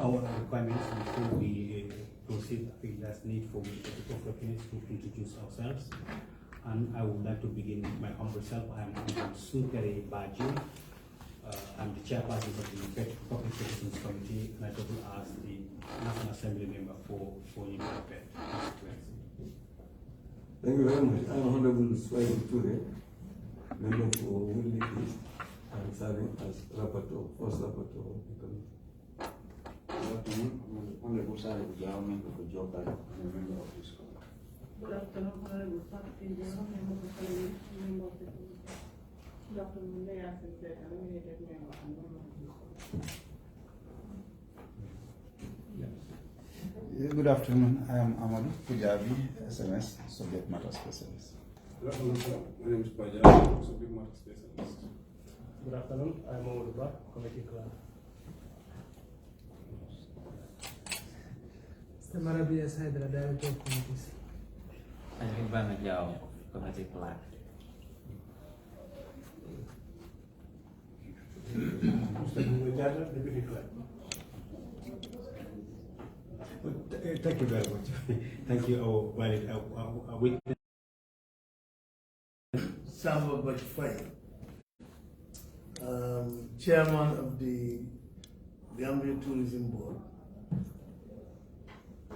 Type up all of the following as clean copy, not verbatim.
our requirements before we proceed. I think there's need for me to introduce ourselves. And I would like to begin with my humble self. I am 𝗕𝗢𝗥 𝗦𝗔𝗠𝗕𝗔. I'm the chairperson of the Public Citizens Committee, and I double as the National Assembly member for 𝗕𝗢𝗥 constituency. Thank you very much. I'm Honorable 𝗧𝗙 member for Woodley East, and serving as rapporteur, first rapporteur of the committee. Good afternoon. Honorable 𝗧𝗙 member for Jobai, and a member of this committee. Good afternoon, Honorable 𝗕𝗢𝗔𝗬𝗘, member of the committee, member of the committee. Good afternoon, Mayor Secretary, nominated member and member of this committee. Good afternoon. I am 𝗕𝗢𝗥 SMS, Subject Matter Specialist. Good afternoon, sir. My name is 𝗕𝗢𝗥, Subject Matter Specialist. Good afternoon. I am 𝗕𝗢𝗥, Committee Clerk. 𝗕𝗢𝗥 𝗦𝗔𝗬𝗘, Director of Committees. 𝗕𝗢𝗥 Committee Clerk. Mr. 𝗕𝗢𝗥, Deputy Clerk. Thank you very much. Thank you, our witness. 𝗕𝗢𝗥 Chairman of the Gambia Tourism Board,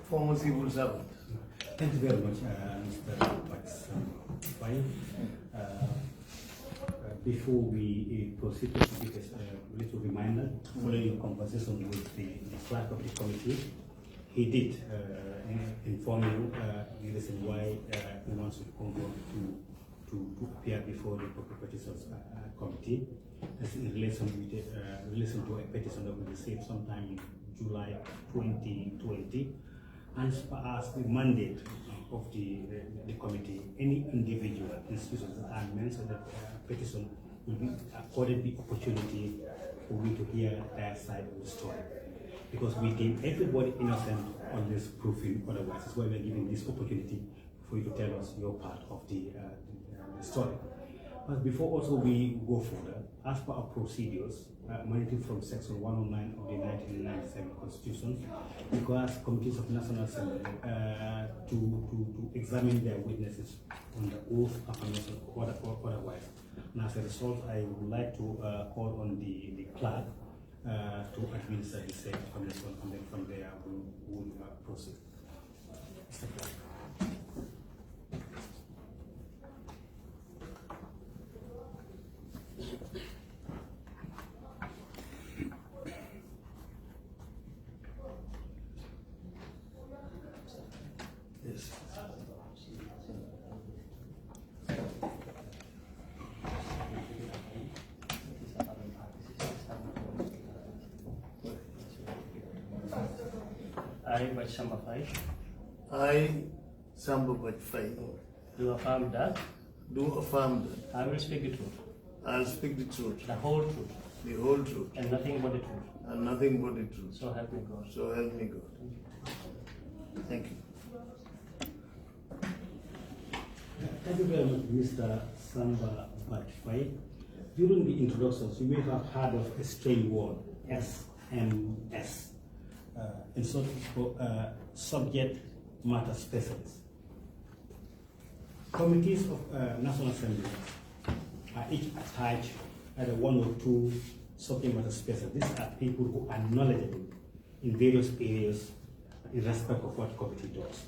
former civil servant. Thank you very much, Mr. 𝗕𝗢𝗥. Before we proceed to give us a little reminder, following your conversation with the clerk of the committee, he did inform you the reason why he wants to come to appear before the Public Petitions Committee. That's in relation to a petition that we received sometime in July 2020. And as far as the mandate of the committee, any individual institutions that are mentioned that petition will be accorded the opportunity for we to hear their side of the story. Because we deem everybody innocent unless proven otherwise. That's why we are giving this opportunity for you to tell us your part of the story. But before also we go further, as per our procedures, emanating from Section 109 of the 1997 Constitution, requires committees of National Assembly to examine their witnesses on the oath, affirmation, or otherwise. And as a result, I would like to call on the clerk to administer the said affirmation, and then from there we will proceed. Mr. Clerk. Yes. I, 𝗕𝗢𝗥, I, 𝗕𝗢𝗥, do affirm that do affirm that I will speak the truth, I'll speak the truth, the whole truth, the whole truth, and nothing but the truth. and nothing but the truth. So help me God. So help me God. Thank you. Thank you very much, Mr. 𝗕𝗢𝗥. During the introductions, you may have heard of a strange word, SMS, in sort of subject matter specialists. Committees of National Assembly are each attached either one or two subject matter specialists. These are people who are knowledgeable in various areas in respect of what committee does.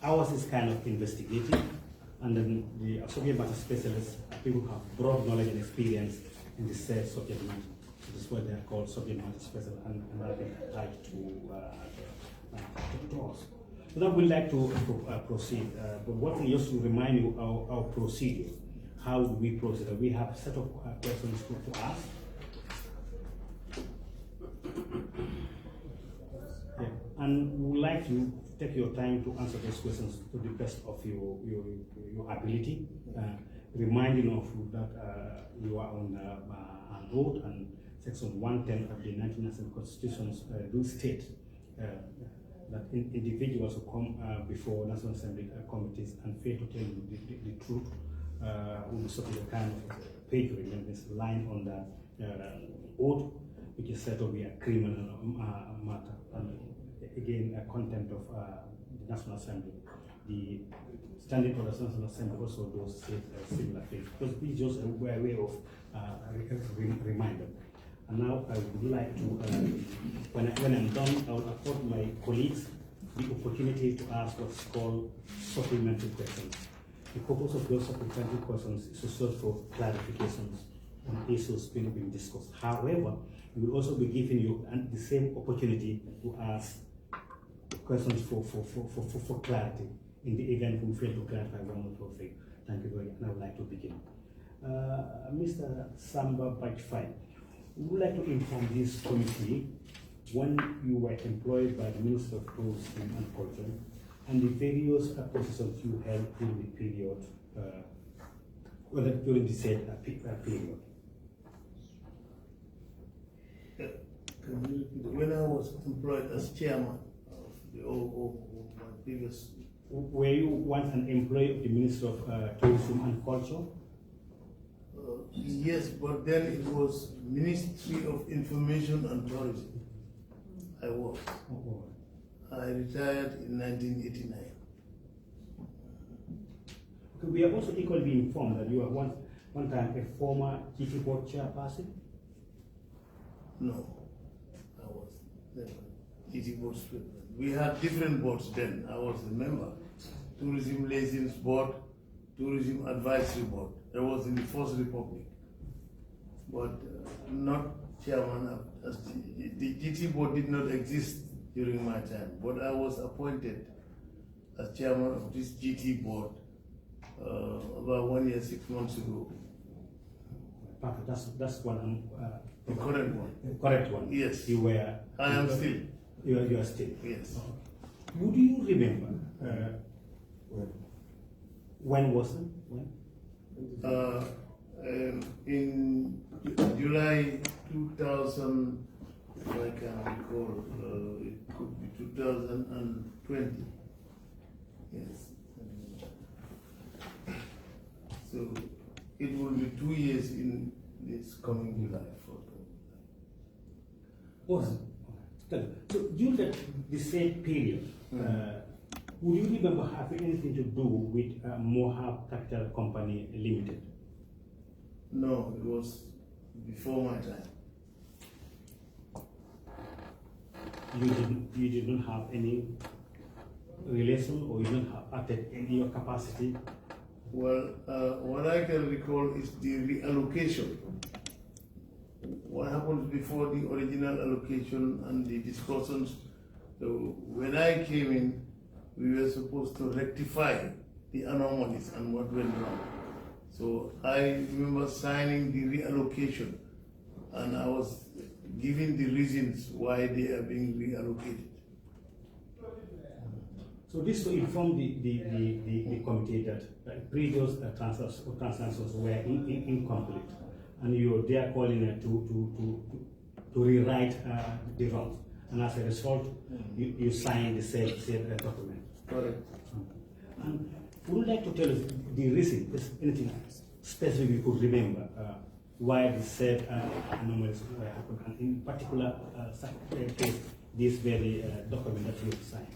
Ours is kind of investigative, and then the subject matter specialists are people who have broad knowledge and experience in the said subject matter. This is what they are called subject matter specialists, and are attached to us. So that we'd like to proceed, but what we just to remind you our procedure. How do we proceed? We have a set of questions to ask. Yeah. And we would like to take your time to answer those questions to the best of your ability, reminding of that you are on an oath, and Section 110 of the 1997 Constitution do state that individuals who come before National Assembly committees and fail to tell you the truth will be subject to kind of perjury, and this line on the oath which is said to be a criminal matter, and again a contempt of the National Assembly. The Standing Orders of the National Assembly also does similar things, because we just were aware of reminder. And now I would like to, when I'm done, I will afford my colleagues the opportunity to ask what's called supplementary questions. The purpose of those supplementary questions is to search for clarifications on issues being discussed. However, we will also be giving you the same opportunity to ask questions for clarity in the event we fail to clarify one or two things. Thank you very much, and I would like to begin. Mr. 𝗕𝗢𝗔𝗬𝗘, we would like to inform this committee when you were employed by the Minister of Tourism and Culture and the various positions you held during the period, during the said period. When I was employed as chairman of my previous. Were you once an employee of the Minister of Tourism and Culture? Yes, but then it was Ministry of Information and Tourism. I was. Oh. I retired in 1989. Okay, we are also equally informed that you were one time a former GT board chairperson. No, I was never GT board president. We had different boards then. I was a member. Tourism Liaisons Board, Tourism Advisory Board. That was in the First Republic, but not chairman. As the GT board did not exist during my time, but I was appointed as chairman of this GT board about 1 year, 6 months ago. That's one. The current one. The correct one. Yes. You were. I am still. You are still. Yes. Okay. Would you remember when was it? When? In July 2000, if I can recall, it could be 2020. Yes. So it will be 2 years in this coming July. Awesome. So during the same period, would you remember having anything to do with Mohab Capital Company Limited? No, it was before my time. You didn't have any relation, or you didn't have acted in your capacity? Well, what I can recall is the reallocation. What happened before the original allocation and the discussions. So when I came in, we were supposed to rectify the anomalies and what went wrong. So I remember signing the reallocation, and I was giving the reasons why they are being reallocated. So this to inform the committee that previous transactions were incomplete, and you were there calling it to rewrite the wrongs, and as a result, you signed the said document. Correct. And would you like to tell us the reason, if anything specific you could remember, why the said anomalies happened, and in particular case, this very document that you signed?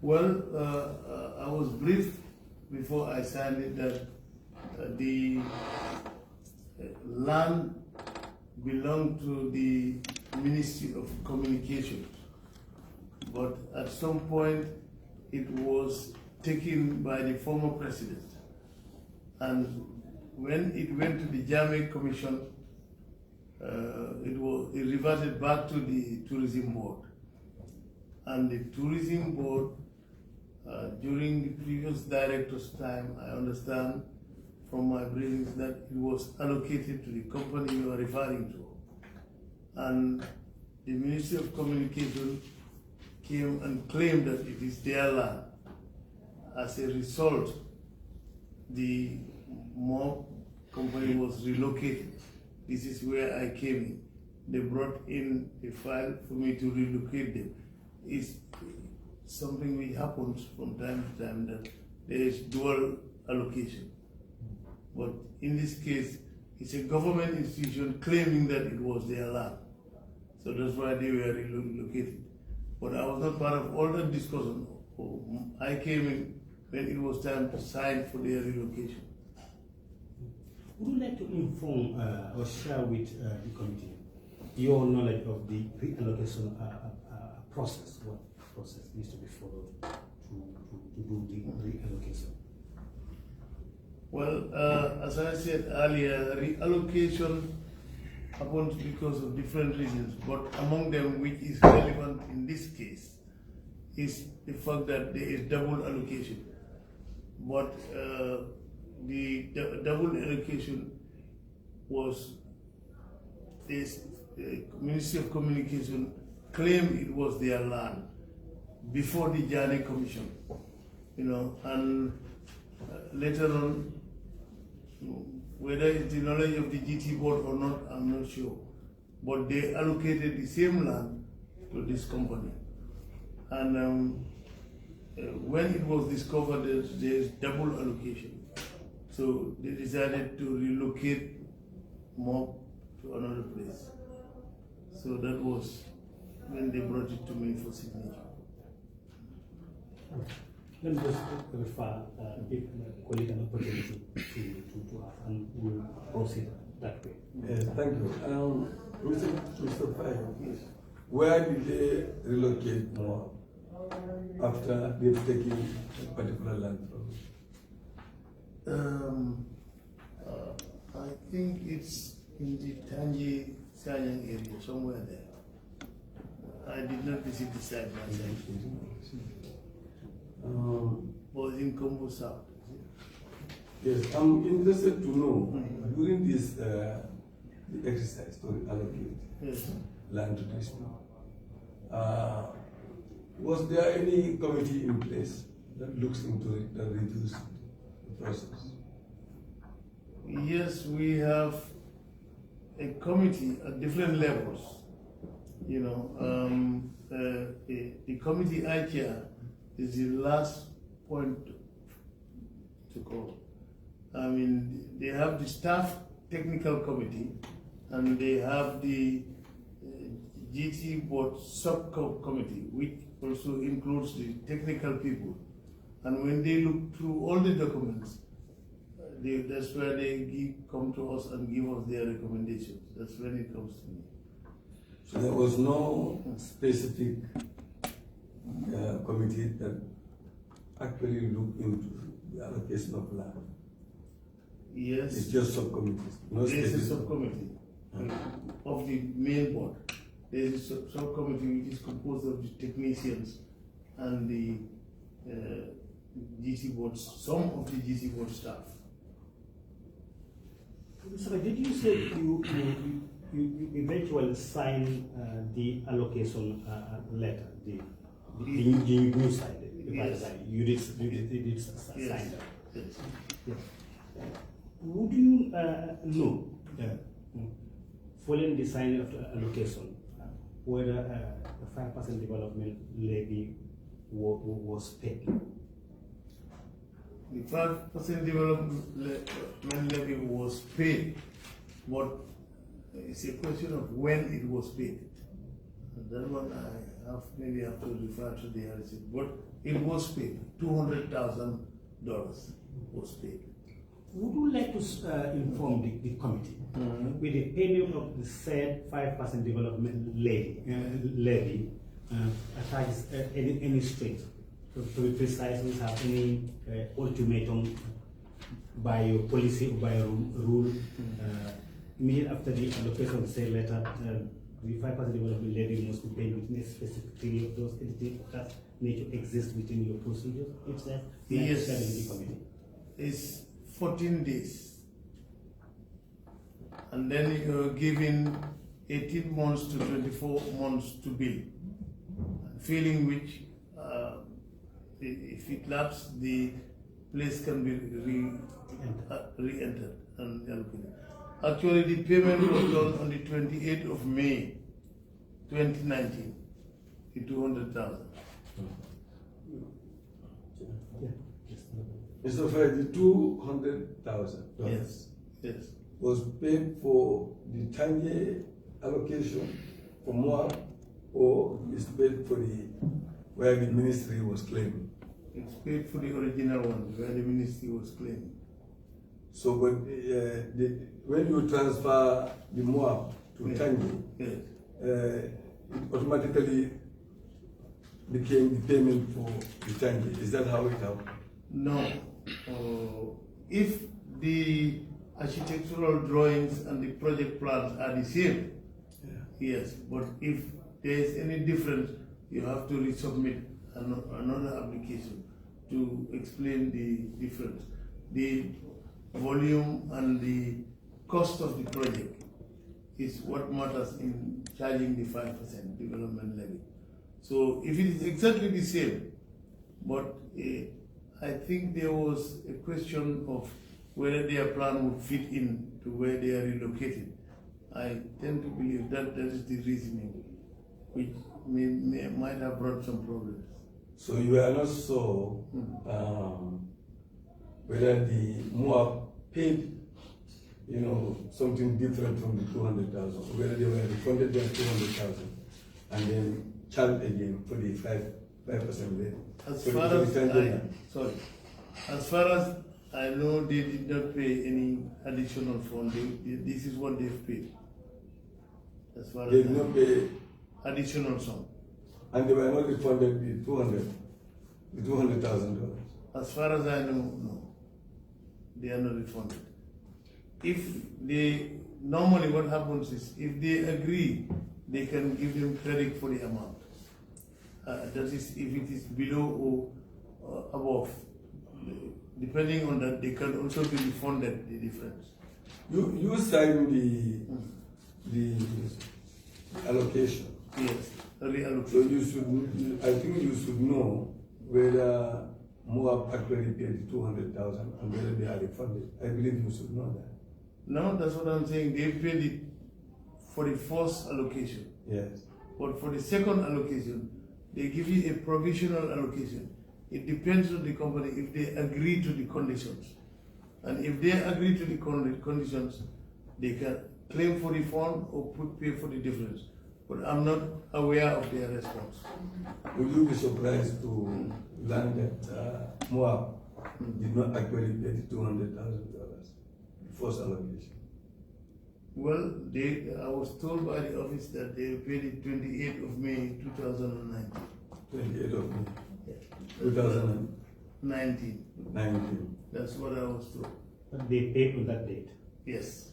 Well, I was briefed before I signed it that the land belonged to the Ministry of Communications, but at some point it was taken by the former president, and when it went to the Jamaica Commission, it reverted back to the Tourism Board, and the Tourism Board during the previous director's time, I understand from my briefings that it was allocated to the company you are referring to. And the Ministry of Communication came and claimed that it is their land. As a result, the mob company was relocated. This is where I came in. They brought in a file for me to relocate them. It's something which happens from time to time, that there is dual allocation. But in this case, it's a government institution claiming that it was their land. So that's why they were relocated. But I was not part of all that discussion. I came in when it was time to sign for their relocation. Would you like to inform or share with the committee your knowledge of the reallocation process? What process needs to be followed to do the reallocation? Well, as I said earlier, reallocation happens because of different reasons, but among them, which is relevant in this case, is the fact that there is double allocation. But the double allocation was this Ministry of Communication claimed it was their land before the �値 Commission, and later on, whether it's the knowledge of the GT board or not, I'm not sure. But they allocated the same land to this company. And when it was discovered that there's double allocation, so they decided to relocate more to another place. So that was when they brought it to me for signature. Let me just refer give my colleague an opportunity to ask, and we'll proceed that way. Yes, thank you. Mr. Fire, where did they relocate more after they've taken a particular land from? I think it's in the 𝗕𝗢𝗔𝗬𝗘 area, somewhere there. I did not visit the site myself. Was in 𝗕𝗢𝗧𝗖𝗛. Yes, I'm interested to know, during this the exercise to allocate land to this people, was there any committee in place that looks into it, that reviews the process? Yes, we have a committee at different levels. The committee I chair is the last point to call. I mean, they have the staff technical committee, and they have the GT board subcommittee, which also includes the technical people. And when they look through all the documents, that's where they come to us and give us their recommendations. That's when it comes to me. So there was no specific committee that actually looked into the allocation of land? Yes. It's just subcommittees. No There is a specific subcommittee of the main board. There is a subcommittee which is composed of the technicians and the GT boards, some of the GT board staff. So did you say you eventually signed the allocation letter, the new side, Yes. You did sign Yes. that? Yes. Yes. Would you know, following the signing of the allocation, whether the 5% development levy was paid? The 5% development levy was paid, but it's a question of when it was paid. That one I maybe have to refer to the receipt, but it was paid. $200,000 was paid. Would you like to inform the committee with the payment of the said 5% development levy attaches any strings? To be precise, we have any ultimatum by your policy or by your rule immediately after the allocation of the said letter, the 5% development levy must be paid within a specific period of those entities that need to exist within your procedures. If that, Yes. the committee. It's 14 days. And then you're given 18 months to 24 months to bill. Failing which, if it lapses, the place can be re-entered and allocated. Actually, the payment was done on the 28th of May, 2019, the 200,000. Mr. Fred, the $200,000 Yes, yes. was paid for the 𝗕𝗢𝗔𝗬𝗘 allocation for Moab, or is paid for the where the ministry was claiming? It's paid for the original one where the ministry was claiming. So, but when you transfer the Moab to Tangi, Yes. it automatically became the payment for the Tangi. Is that how it happened? No. If the architectural drawings and the project plans are the same, yes. But if there is any difference, you have to resubmit another application to explain the difference. The volume and the cost of the project is what matters in charging the 5% development levy. So if it is exactly the same, but I think there was a question of whether their plan would fit in to where they are relocated. I tend to believe that that is the reasoning, which might have brought some problems. So you are not sure whether the Moab paid, something different from the 200,000, or whether they were refunded their 200,000 and then charged again for the 5% rate. As far as I know, they did not pay any additional fund. This is what they've paid. As far as they did not pay additional sum. And they were not refunded the $200,000. As far as I know, no. They are not refunded. If they, normally what happens is, if they agree, they can give them credit for the amount. That is, if it is below or above. Depending on that, they can also be refunded the difference. You signed the allocation. Yes, reallocation. So you should, I think you should know whether Moab actually paid the 200,000 and whether they are refunded. I believe you should know that. No, that's what I'm saying. They paid it for the first allocation. Yes. But for the second allocation, they give you a provisional allocation. It depends on the company if they agree to the conditions. And if they agree to the conditions, they can claim for refund or pay for the difference. But I'm not aware of their response. Would you be surprised to learn that Moab did not actually pay the $200,000, the first allocation? Well, I was told by the office that they paid it 28th of May 2019. 28th of May 2019. That's what I was told. But they paid on that date? Yes.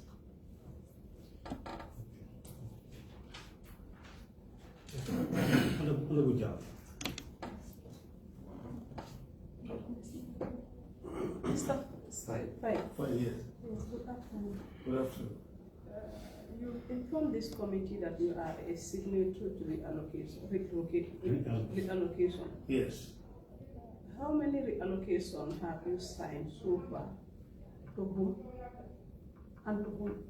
Good job. Five. 5 years. Yes, good afternoon. Good afternoon. You informed this committee that you are a signatory to the reallocation. Yes. How many reallocations have you signed so far? To whom? And to whom?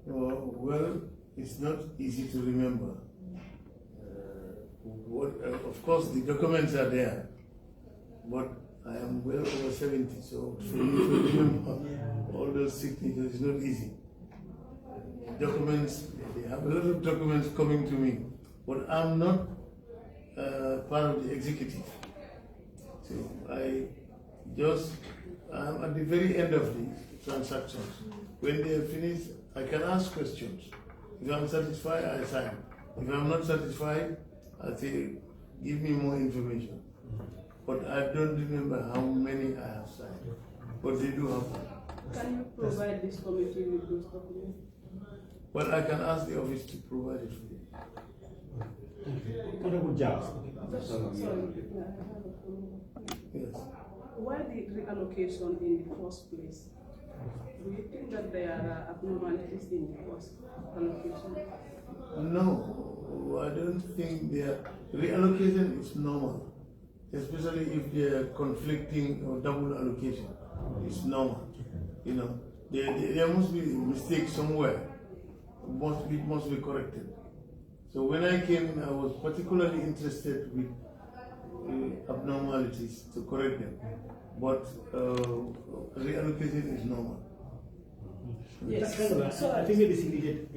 Well, it's not easy to remember. Of course, the documents are there, but I am well over 70, so for me to remember all those signatures is not easy. Documents, they have a lot of documents coming to me, but I'm not part of the executive. So I'm at the very end of the transactions. When they are finished, I can ask questions. If I'm satisfied, I sign. If I'm not satisfied, I say, give me more information. But I don't remember how many I have signed. But they do have one. Can you provide this committee with those documents? Well, I can ask the office to provide it for you. Good job. Sorry, I have a follow-up. Yes. Why the reallocation in the first place? Do you think that there are abnormalities in the first allocation? No, I don't think reallocation is normal, especially if they are conflicting or double allocation. It's normal. There must be a mistake somewhere. It must be corrected. So when I came, I was particularly interested with abnormalities to correct them. But reallocation is normal. Yes. I think it is needed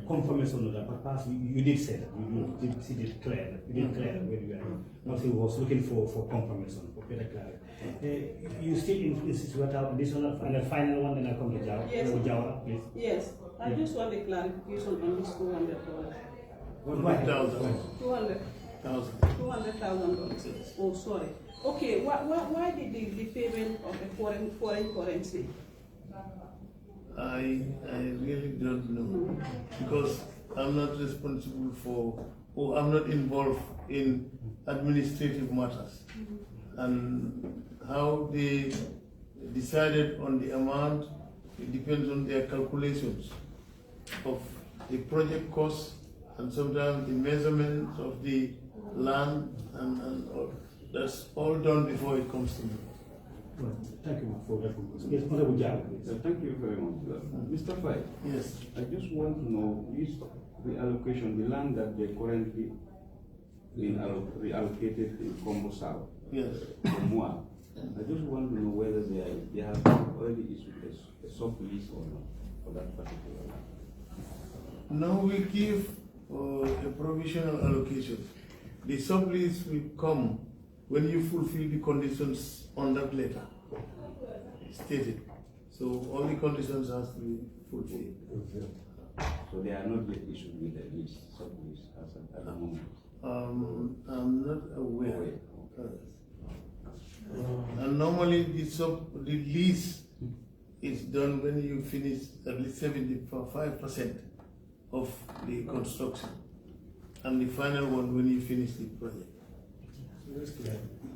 confirmation of that, but perhaps you did say that, you did clear that, you did clear that where you are. Also, was looking for confirmation, for better clarity. You still insist with our additional and the final one, then I come to Jao. Yes. Jao, please. Yes, I just want a clarification on this $200. $200,000. Oh, sorry. Okay, why did the payment of a foreign currency? I really don't know, because I'm not responsible for, or I'm not involved in administrative matters. And how they decided on the amount, it depends on their calculations of the project cost and sometimes the measurements of the land, and that's all done before it comes to me. Well, thank you for that. Yes, Honorable Jao, please. Thank you very much. Mr. Fai, Yes. I just want to know, is the allocation, the land that they currently being reallocated in 𝗕𝗢𝗧𝗖𝗛, Yes. Moab, I just want to know whether they have already issued a sublease or not for that particular land. Now we give a provisional allocation. The sublease will come when you fulfill the conditions on that letter stated. So all the conditions have to be fulfilled. So they are not yet issued with a lease, sublease at the moment. I'm not aware. And normally the lease is done when you finish at least 75% of the construction, and the final one when you finish the project.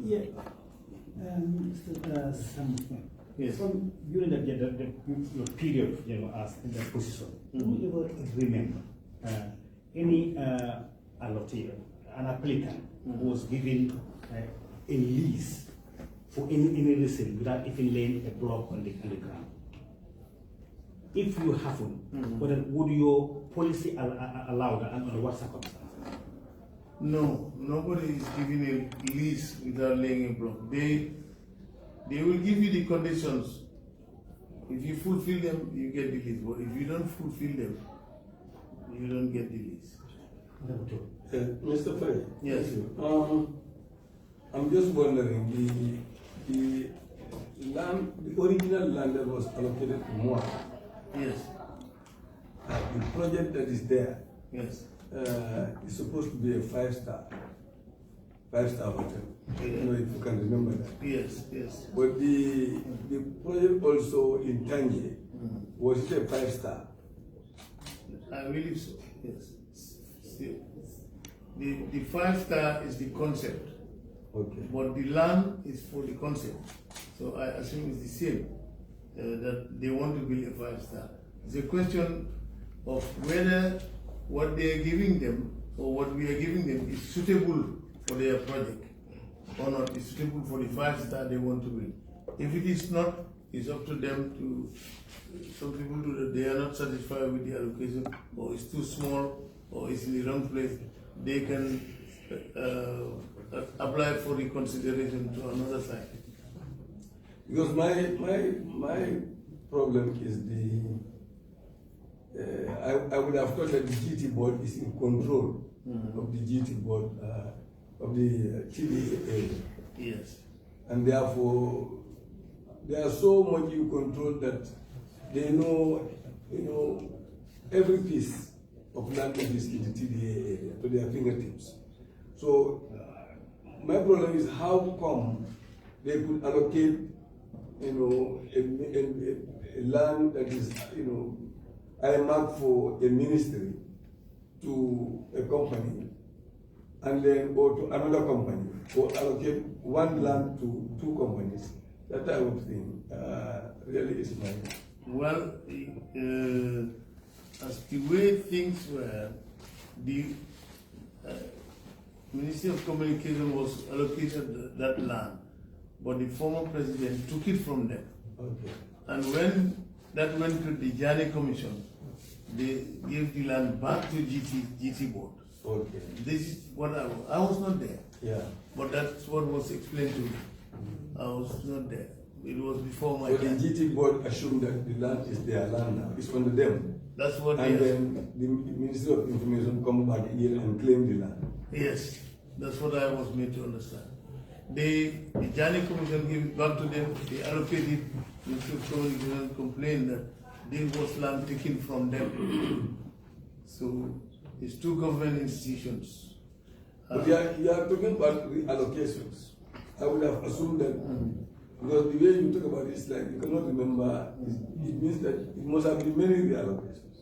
Yeah. Mr. Sam, Yes. from during the period, as in that position, do you ever remember any allotee, an applicant who was given a lease for any reason without even laying a block on the ground? If you haven't, would your policy allow that, and under what circumstances? No, nobody is giving a lease without laying a block. They will give you the conditions. If you fulfill them, you get the lease. But if you don't fulfill them, you don't get the lease. Mr. Fay? Yes. I'm just wondering, the land, the original land that was allocated to Moab, Yes. the project that is there, Yes. is supposed to be a five-star hotel. I don't know if you can remember that. Yes. Yes. But the project also in 𝗕𝗢𝗥, was it a five-star? I believe so. Yes. The 5-star is the concept. Okay. But the land is for the concept. So I assume it's the same, that they want to build a 5-star. It's a question of whether what they are giving them or what we are giving them is suitable for their project or not, is suitable for the 5-star they want to build. If it is not, it's up to them to, some people do that, they are not satisfied with the allocation, or it's too small, or it's in the wrong place, they can apply for reconsideration to another site. Because my problem is I would have thought that the GT board is in control of the GT board of the TDA. Yes. And therefore they are so much in control that they know, every piece of land that is in the TDA area to their fingertips. So my problem is how come they could allocate, a land that is, I mark for a ministry to a company, and then or to another company, or allocate one land to two companies. That type of thing really is my. Well, as the way things were, the Ministry of Communication was allocated that land, but the former president took it from them. Okay. And when that went to the Jani Commission, they gave the land back to GT board. Okay. This is what I was not there. Yeah. But that's what was explained to me. I was not there. it was before my So the time. GT board assumed that the land is their land now. It's under them. That's what And they then the Ministry of Information come back here and claim the land. Yes, that's what I was made to understand. The Jani Commission gave it back to them, they allocated, Ministry of Communication complained that there was land taken from them. So it's two government institutions. But you are talking about reallocations. I would have assumed that, because the way you talk about it is like you cannot remember, it means that it must have been many reallocations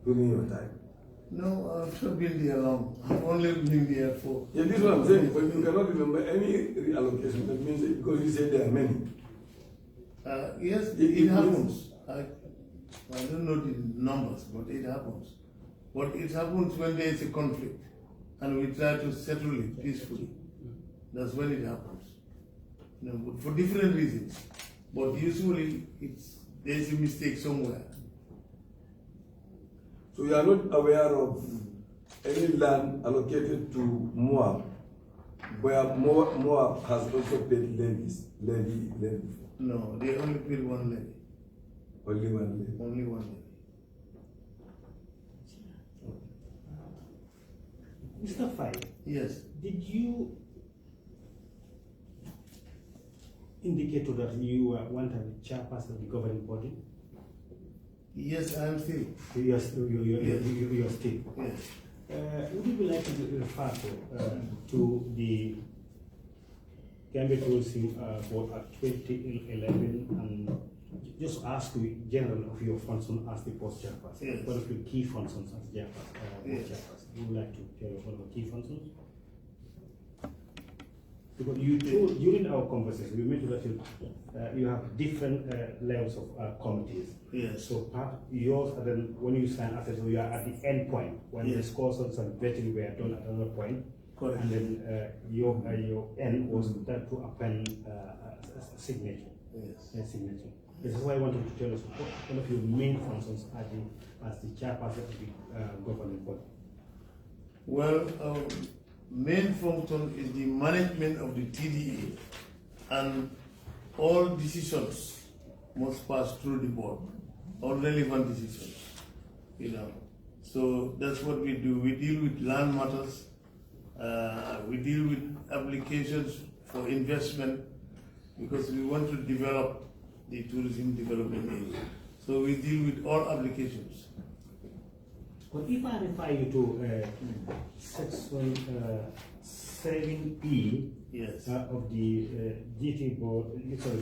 during your time. No, I've not been there long. I've only been there for. Yeah, this is what I'm saying, but you cannot remember any reallocation. That means that because you said there are many. Yes, it happens. I don't know the numbers, but it happens. But it happens when there is a conflict and we try to settle it peacefully. That's when it happens. You know, but for different reasons. But usually there is a mistake somewhere. So you are not aware of any land allocated to Moab, where Moab has also paid levy. No, they only paid one levy. Only one levy. Only one levy. Mr. Fai, Yes. did you indicate that you want to be chairperson of the governing body? Yes, I am still. You are still. Yes. Would you like to refer to the Gambia Tourism Board at 2011 and just ask you general of your functions as the post chairperson? Yes. One of your key functions as Yes. chairperson. Would you like to tell one of the key functions? Because you told during our conversation, we mentioned that you have different levels of committees. Yes. So part yours, and then when you sign after, so you are at the end point when the discussions and vetting were done at another point. Correct. And then your end was that to append a signature. Yes. A signature. This is why I wanted to tell us what one of your main functions as the chairperson of the governing body. Well, main function is the management of the TDA, and all decisions must pass through the board, all relevant decisions, you know. So that's what we do. We deal with land matters, we deal with applications for investment, because we want to develop the tourism development area. So we deal with all applications. But if I refer you to section 7E Yes. of the GT board,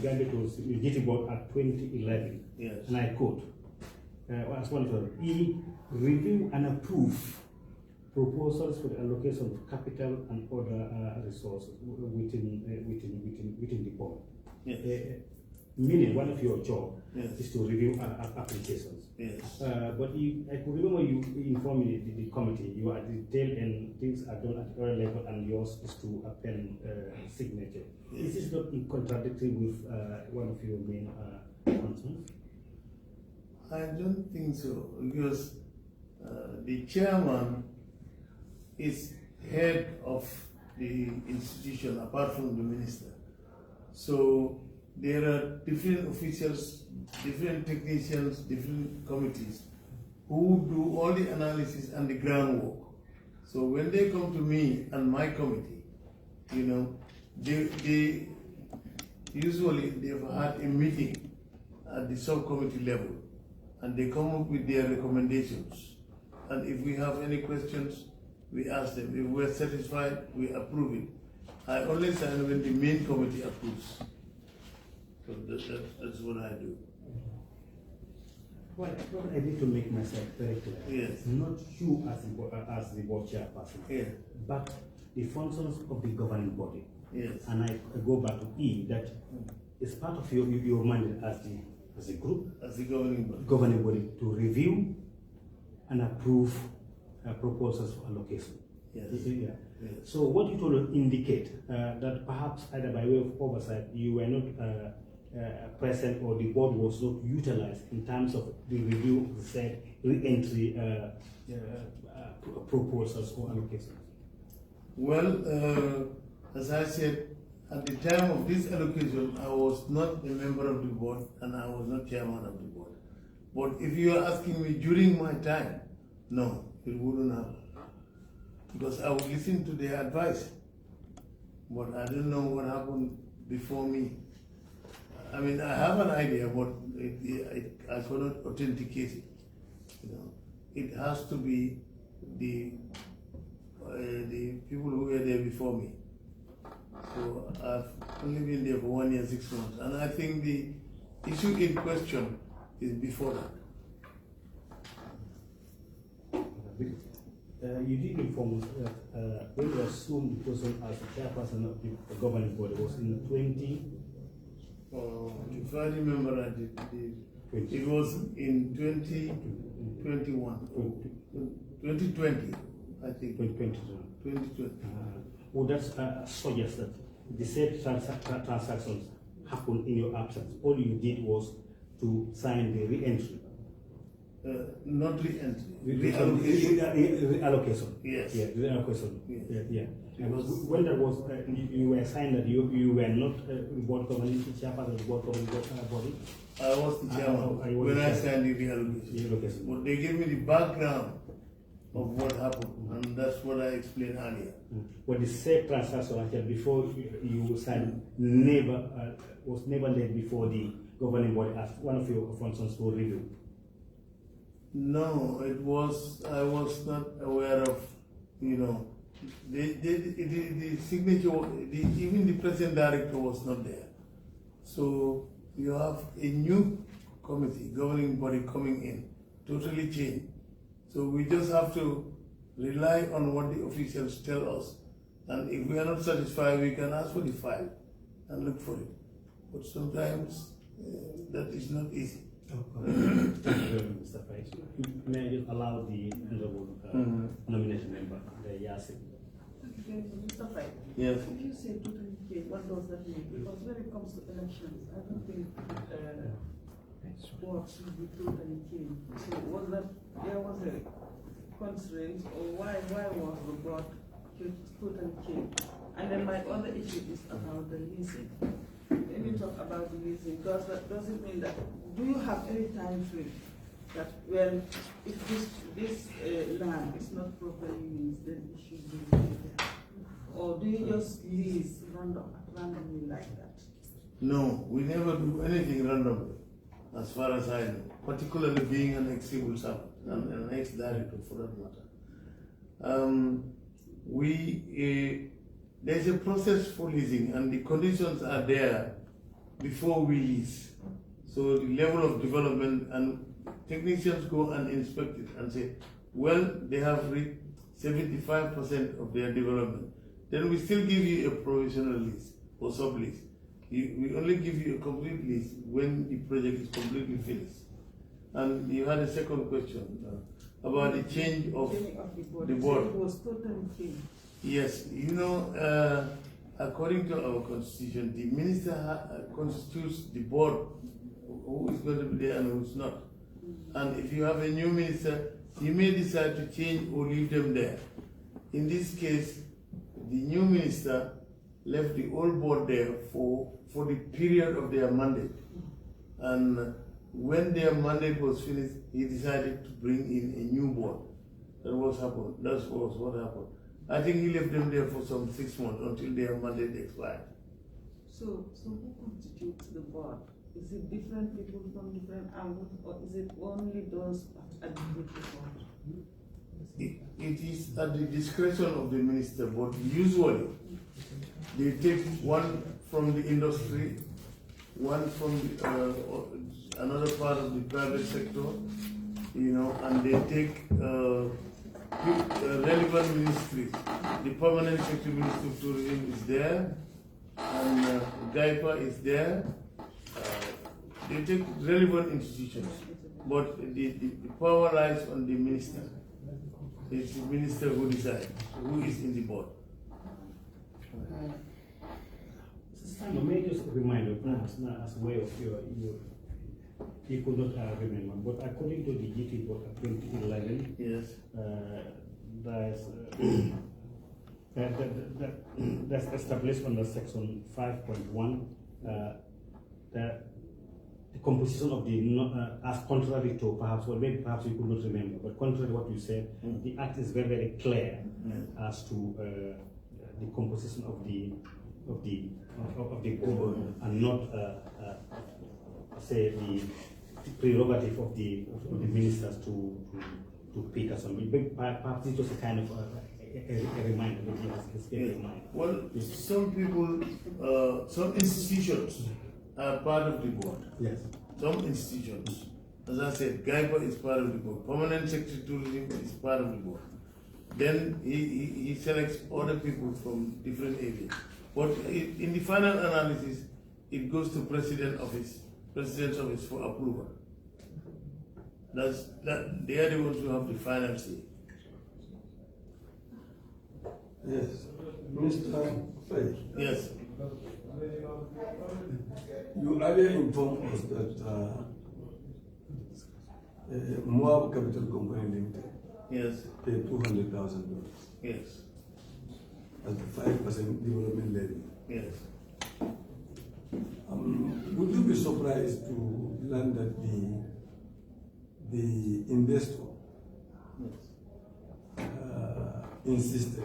Gambia GT board at 2011, Yes. and I quote, as one of them, E, review and approve proposals for the allocation of capital and other resources within the board. Yes. Meaning, one of your job Yes. is to review applications. Yes. But I could remember you informed me the committee, you are at the tail end, things are done at the early level, and yours is to append signature. Yes. Is this not in contradictory with one of your main functions? I don't think so, because the chairman is head of the institution apart from the minister. So there are different officials, different technicians, different committees who do all the analysis and the groundwork. So when they come to me and my committee, you know, they usually they've had a meeting at the subcommittee level, and they come up with their recommendations. And if we have any questions, we ask them. If we're satisfied, we approve it. I only sign when the main committee approves. So that's what I do. Well, I need to make myself very clear. Yes. Not you as the board chairperson, Yes. but the functions of the governing body. Yes. And I go back to E, that is part of your mandate as a group, As the governing body to review and approve proposals for allocation. Yes. Yeah. Yes. So what you told indicate that perhaps either by way of oversight you were not present, or the board was not utilized in terms of the review of said re-entry proposals for allocation. Well, as I said, at the time of this allocation, I was not a member of the board and I was not chairman of the board. But if you are asking me during my time, no, it wouldn't happen. Because I would listen to their advice. But I don't know what happened before me. I mean, I have an idea, but I cannot authenticate it. You know, it has to be the people who were there before me. So I've only been there for 1 year, 6 months, and I think the issue in question is before that. You did inform us that when you assumed the person as the chairperson of the governing body was in 20. If I remember right, it was in 2021, 2020, I think. 2020. Well, that suggests that the said transactions happened in your absence. All you did was to sign the re-entry. Not re-entry. Reallocation. Yes. Yeah, reallocation. Yes. Yeah. Because when that was, you were signed that you were not board community chairperson of the board community body. I was the chairman when I signed the reallocation. But they gave me the background of what happened, and that's what I explained earlier. But the said transaction actually before you signed was never laid before the governing body as one of your functions for review. No, I was not aware of, you know, the signature, even the president director was not there. So you have a new committee, governing body coming in, totally changed. So we just have to rely on what the officials tell us. And if we are not satisfied, we can ask for the file and look for it. But sometimes that is not easy. Mr. Price, may I just allow the honorable nomination member, the Yasin. Mr. Price, Yes. if you say totally change, what does that mean? Because when it comes to elections, I don't think boards should be totally changed. So was that there was a constraint, or why was the board totally changed? And then my other issue is about the leasing. When you talk about the leasing, does it mean that, do you have any time frame that when if this land is not properly leased, then it should be leased? Or do you just lease randomly like that? No, we never do anything randomly, as far as I know, particularly being an ex-civil servant and an ex-director for that matter. There's a process for leasing, and the conditions are there before we lease. So the level of development, and technicians go and inspect it and say, well, they have reached 75% of their development. Then we still give you a provisional lease or sublease. We only give you a complete lease when the project is completely finished. And you had a second question about the change of the board. It was totally changed. Yes, you know, according to our constitution, the minister constitutes the board who is going to be there and who's not. And if you have a new minister, he may decide to change or leave them there. In this case, the new minister left the old board there for the period of their mandate. And when their mandate was finished, he decided to bring in a new board. That was what happened. I think he left them there for some 6 months until their mandate expired. So who constitutes the board? Is it different people from different angles, or is it only those at the board? It is at the discretion of the minister, but usually they take one from the industry, one from another part of the private sector, you know, and they take relevant ministries. The permanent secretary minister of tourism is there, and 𝗙𝗢𝗑 is there. They take relevant institutions, but the power lies on the minister. It's the minister who decides who is in the board. May I just remind you, perhaps not as a way of you could not remember, but according to the GT board of 2011, Yes. that's established under section 5.1. The composition of the, as contrary to perhaps, well, maybe perhaps you could not remember, but contrary to what you said, the act is very, very clear as to the composition of the board and not say the prerogative of the ministers to pick us on. Perhaps it was a kind of a reminder that he has given in mind. Well, some people, some institutions are part of the board. Yes. Some institutions, as I said, 𝗕𝗢𝗑 is part of the board. Permanent Secretary Tourism is part of the board. Then he selects other people from different areas. But in the final analysis, it goes to President's office for approval. They are the ones who have the final say. Yes. Mr. Faye. Yes. You earlier informed us that 𝗕𝗢𝗠𝗘𝗔 Capital Company Limited Yes. paid $200,000 Yes. as the 5% development levy. Yes. Would you be surprised to learn that the investor insisted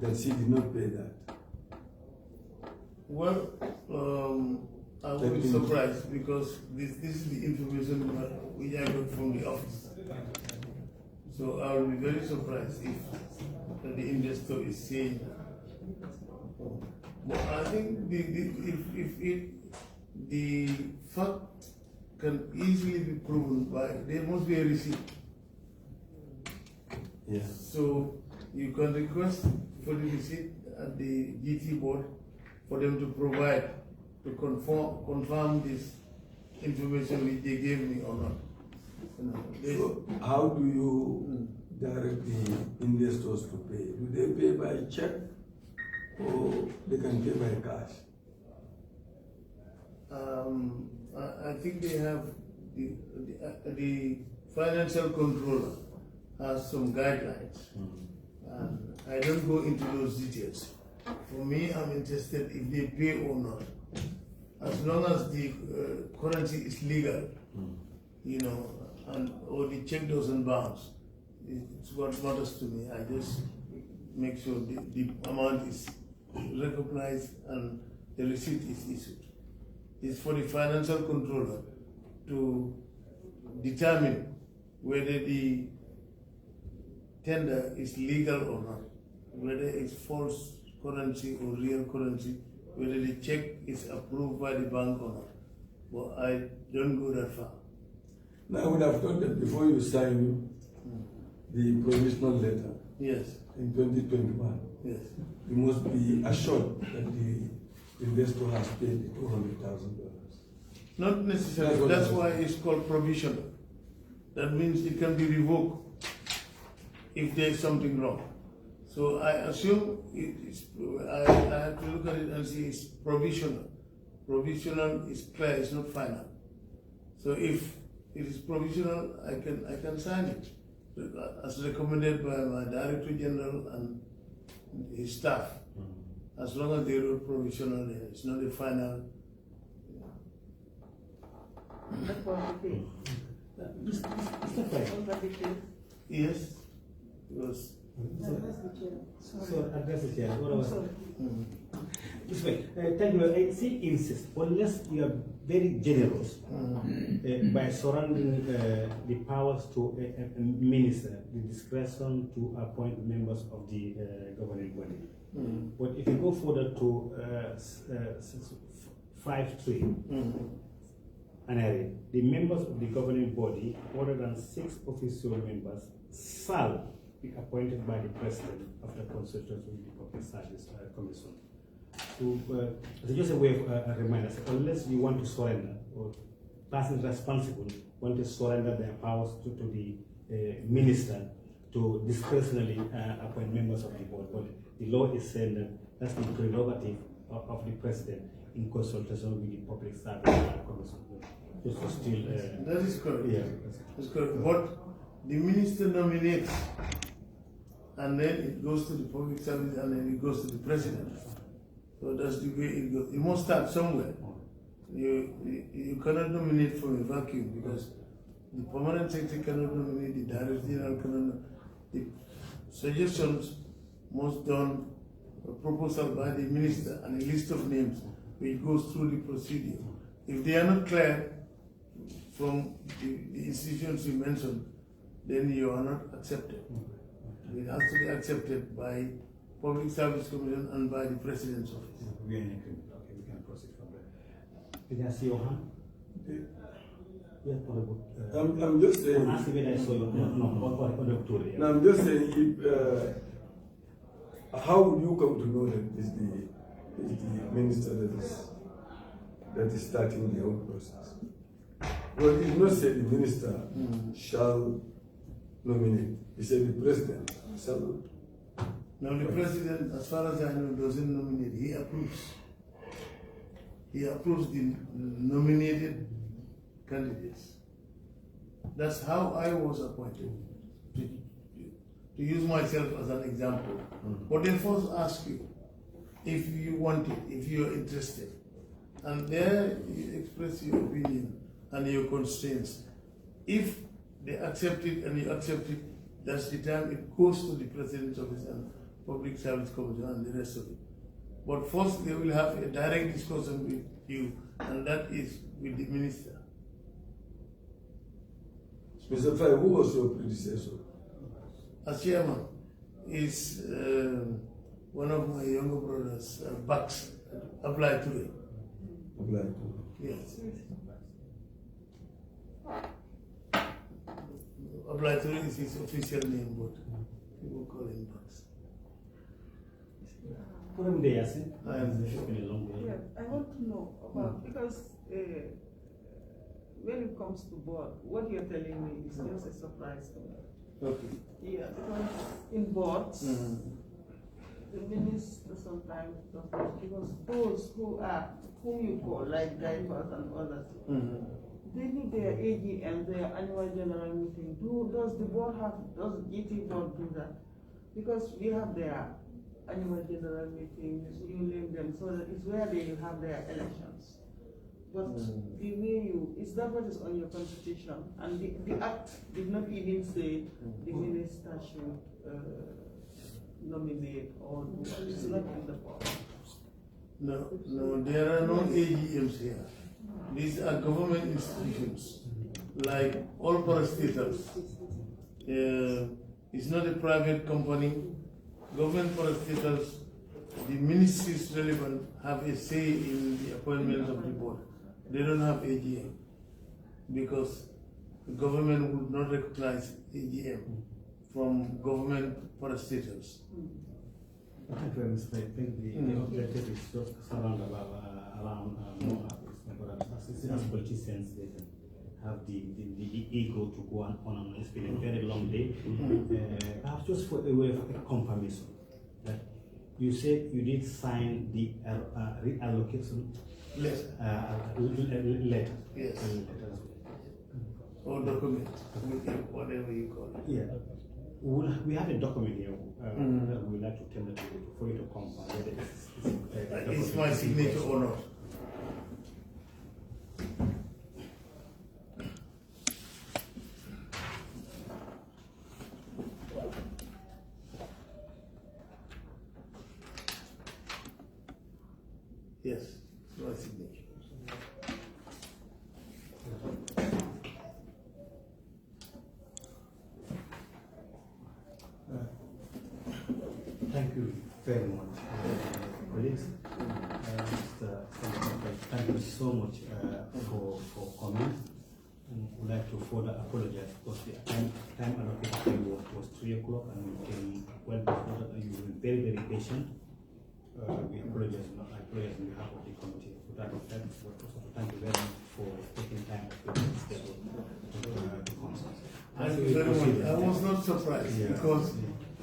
that she did not pay that? Well, I will be surprised because this is the information which I got from the office. So I will be very surprised if the investor is saying that. But I think the fact can easily be proven by, there must be a receipt. Yeah. So you can request for the receipt at the GT board for them to provide, to confirm this information which they gave me or not. So how do you direct the investors to pay? Do they pay by check or they can pay by cash? I think they have the financial controller has some guidelines. And I don't go into those details. For me, I'm interested if they pay or not. As long as the currency is legal, you know, or the check doesn't bounce, it's what matters to me. I just make sure the amount is recognized and the receipt is issued. It's for the financial controller to determine whether the tender is legal or not, whether it's false currency or real currency, whether the check is approved by the bank or not. But I don't go that far. Now, I would have thought that before you sign the provisional letter Yes. in 2021, Yes. you must be assured that the investor has paid the $200,000. Not necessarily. That's why it's called provisional. That means it can be revoked if there is something wrong. So I assume I have to look at it and see it's provisional. Provisional is clear, it's not final. So if it is provisional, I can sign it as recommended by my Director General and his staff. As long as they wrote provisional there, it's not a final. That's what we pay. Yes, because So address it here. What was this way? Thank you. I see insist unless you are very generous by surrounding the powers to a minister, the discretion to appoint members of the governing body. But if you go further to 5.3, an area, the members of the governing body, other than 6 official members, shall be appointed by the president after consultation with the Public Service Commission. So, it's just a way of a reminder. So unless you want to surrender, or persons responsible want to surrender their powers to the minister to discretionally appoint members of the board, but the law is saying that that's the prerogative of the president in consultation with the Public Service Commission. This was still. that is correct. Yeah, That's correct. What the minister nominates and then it goes to the public service, and then it goes to the president. So that's the way it goes. You must start somewhere. You cannot nominate from a vacuum, because the permanent secretary cannot nominate, the director general cannot. The suggestions must done a proposal by the minister and a list of names which goes through the procedure. If they are not clear from the institutions you mentioned, then you are not accepted. It has to be accepted by Public Service Commission and by the President's office. We are in agreement. Okay, we can proceed from there. Can I see your hand? Yes, I'm just saying. I'm asking whether I saw your hand. No, I'm just saying, how would you come to know that it's the minister that is starting the whole process? Well, he did not say the minister shall nominate. He said the president shall. Now the president, as far as I know, doesn't nominate. He approves. He approves the nominated candidates. That's how I was appointed. To use myself as an example. But they first ask you if you want it, if you are interested. And there you express your opinion and your constraints. If they accept it and you accept it, that's the time it goes to the President's office and Public Service Commission and the rest of it. But first they will have a direct discussion with you, and that is with the minister. Mr. Fay, who was your predecessor? As chairman is one of my younger brothers, Bucks, 𝗕𝗢𝗥𝗥𝗡𝗧. Yes. 𝗕𝗢𝗥𝗡𝗧 is his official name, but people call him Bucks. I am there. It's been a long day. Yeah, I want to know about, because when it comes to board, what you're telling me is just a surprise to me. Okay. Yeah, because in boards, the minister sometimes does not, because those whom you call, like divers and others, they need their AGM, their annual general meeting. Does the board does GT board do that? Because we have their annual general meetings, you name them, so that it's where they have their elections. But the way it's that what is on your constitution, and the act did not even say the minister should nominate or it's not in the board. No, there are no AGMs here. These are government institutions, like all parastatals. It's not a private company. Government parastatals, the ministries relevant have a say in the appointments of the board. They don't have AGM because the government would not recognize AGM from government parastatals. Thank you, Mr. I think the objective is just around as politicians, they can have the ego to go on. It's been a very long day. Perhaps just for a way of a confirmation that you said you did sign the reallocation letter. Yes. Or document, whatever you call it. Yeah. We have a document here that we would like to tender to you for you to confirm whether it's my signature or not. Yes, it's my signature. Thank you very much, colleagues. Thank you so much for coming. We'd like to further apologize because the time allocated was 3 o'clock and we came well before that. You were very, very patient. We apologize on behalf of the committee. For that effect, but also thank you very much for taking time to schedule the concert. Thank you very much. I was not surprised because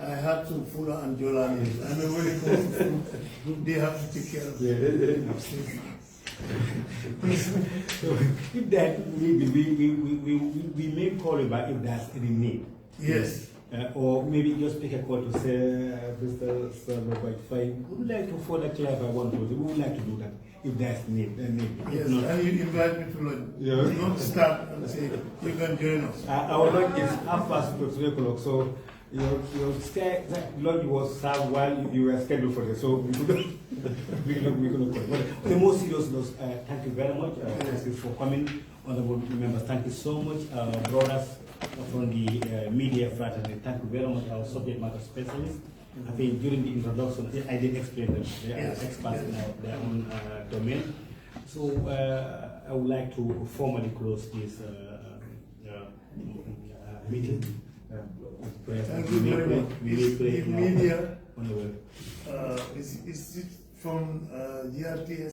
I had to follow Anjola names. I'm a very close. They have to take care of it. So if that we may call you back if there's any need. Yes. or maybe just pick a call to say, Mr. Wadji, we would like to further clarify one point. We would like to do that if there's need. Yes, If not, and you invite me to lunch. Yeah. Not start and say, you can join us. our lunch is 3:30, so your lunch was served while you were scheduled for this, so we couldn't call. But on the most serious note, thank you very much thank you for coming, honorable members. Thank you so much, brothers from the media fraternity. Thank you very much, our subject matter specialists. I think during the introduction, I did explain them. They are experts in their own domain. So I would like to formally close this meeting. Thank you very much. The media on the web. is it from GRTS?